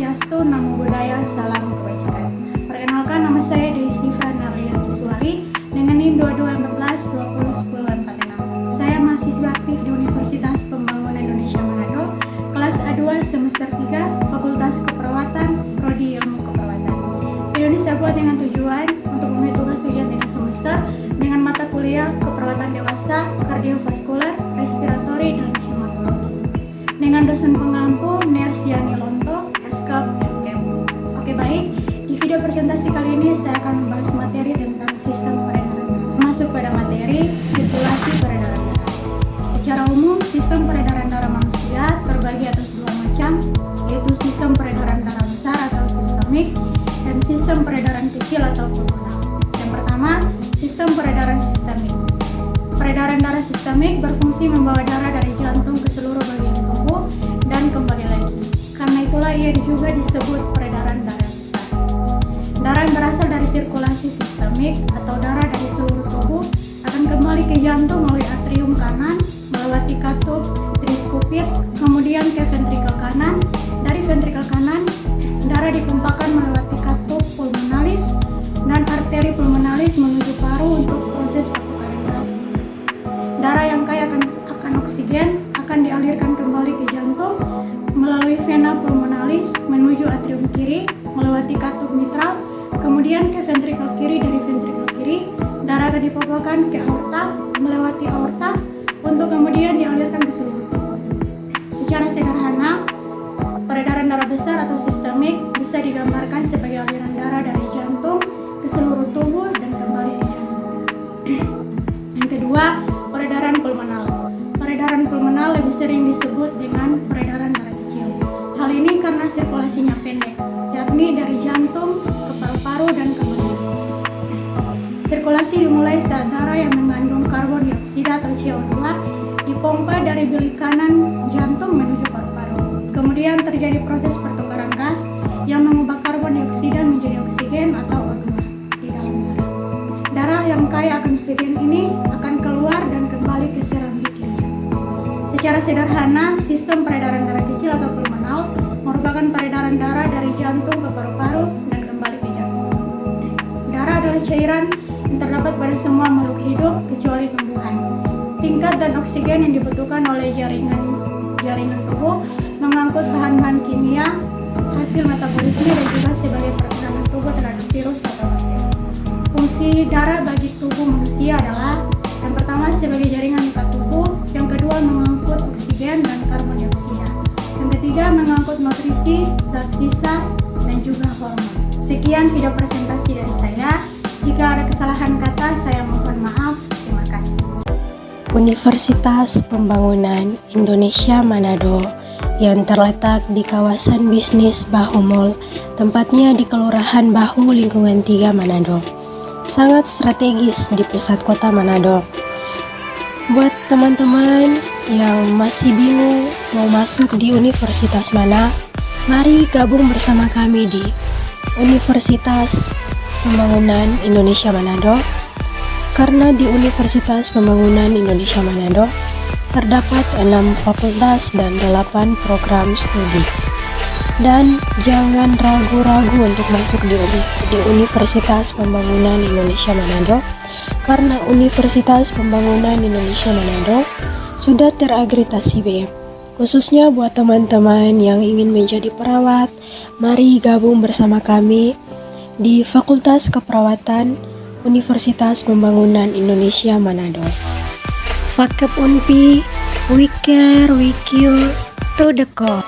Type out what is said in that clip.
Swastiastu, Namo Buddhaya, Salam Kebajikan. Perkenalkan, nama saya Destiva Narlian Siswali dengan NIM 2214201046. Saya mahasiswa aktif di Universitas Pembangunan Indonesia Manado, kelas A2 semester 3, Fakultas Keperawatan, Prodi Ilmu Keperawatan. Video ini saya buat dengan tujuan untuk memenuhi tugas ujian tingkat semester dengan mata kuliah keperawatan dewasa, kardiovaskular, respiratori, dan hematologi. Dengan dosen pengampu Nersiani Lonto, Eskap MKM. Oke, baik. Di video presentasi kali ini saya akan membahas materi tentang sistem peredaran darah. Masuk pada materi sirkulasi peredaran darah. Secara umum, sistem peredaran darah manusia terbagi atas dua macam, yaitu sistem peredaran darah besar atau sistemik dan sistem peredaran kecil atau pulmonal. Yang pertama, sistem peredaran sistemik. Peredaran darah sistemik berfungsi membawa darah dari jantung ke seluruh bagian tubuh dan kembali lagi. Karena itulah ia juga disebut peredaran darah besar. Darah yang berasal dari sirkulasi sistemik atau darah dari seluruh tubuh akan kembali ke jantung melalui atrium kanan, melewati katup triskupit, kemudian ke ventrikel kanan. Dari ventrikel kanan, darah ditumpahkan melewati katup pulmonalis dan arteri pulmonalis menuju paru untuk proses pertukaran gas. Darah yang kaya akan oksigen akan dialirkan kembali ke jantung melalui vena pulmonalis menuju atrium kiri, melewati katup mitral, kemudian ke ventrikel kiri. Dari ventrikel kiri, darah akan dipopokkan ke aorta, melewati aorta, untuk kemudian dialirkan ke seluruh tubuh. Secara sederhana, peredaran darah besar atau sistemik bisa digambarkan sebagai aliran darah dari jantung ke seluruh tubuh dan kembali ke jantung. Yang kedua, peredaran pulmonal. Peredaran pulmonal lebih sering disebut dengan peredaran darah kecil. Hal ini karena sirkulasinya pendek, yakni dari jantung ke paru-paru dan kembali. Sirkulasi dimulai saat darah yang mengandung karbon dioksida atau CO2 dipompa dari bilik kanan jantung menuju paru-paru. Kemudian terjadi proses pertukaran gas yang mengubah karbon dioksida menjadi oksigen atau O2 di dalam darah. Darah yang kaya akan oksigen ini akan keluar dan kembali ke serambi kiri jantung. Secara sederhana, sistem peredaran darah kecil atau pulmonal merupakan peredaran darah dari jantung ke paru-paru dan kembali ke jantung. Darah adalah cairan yang terdapat pada semua makhluk hidup kecuali tumbuhan. Tingkat dan oksigen yang dibutuhkan oleh jaringan tubuh mengangkut bahan-bahan kimia, hasil metabolisme, dan juga sebagai pertahanan tubuh terhadap virus atau bakteri. Fungsi darah bagi tubuh manusia adalah yang pertama sebagai jaringan ikat tubuh, yang kedua mengangkut oksigen dan karbon dioksida, yang ketiga mengangkut nutrisi, zat sisa, dan juga hormon. Sekian video presentasi dari saya. Jika ada kesalahan kata, saya mohon maaf. Terima kasih. Universitas Pembangunan Indonesia Manado yang terletak di kawasan bisnis Bahu Mall, tempatnya di Kelurahan Bahu, Lingkungan 3, Manado. Sangat strategis di pusat kota Manado. Buat teman-teman yang masih bingung mau masuk di universitas mana, mari gabung bersama kami di Universitas Pembangunan Indonesia Manado. Karena di Universitas Pembangunan Indonesia Manado terdapat 6 fakultas dan 8 program studi. Dan jangan ragu-ragu untuk masuk di Universitas Pembangunan Indonesia Manado, karena Universitas Pembangunan Indonesia Manado sudah terakreditasi B. Khususnya buat teman-teman yang ingin menjadi perawat, mari gabung bersama kami di Fakultas Keperawatan Universitas Pembangunan Indonesia Manado. Fakep Unpi, we care, we cure, to the core.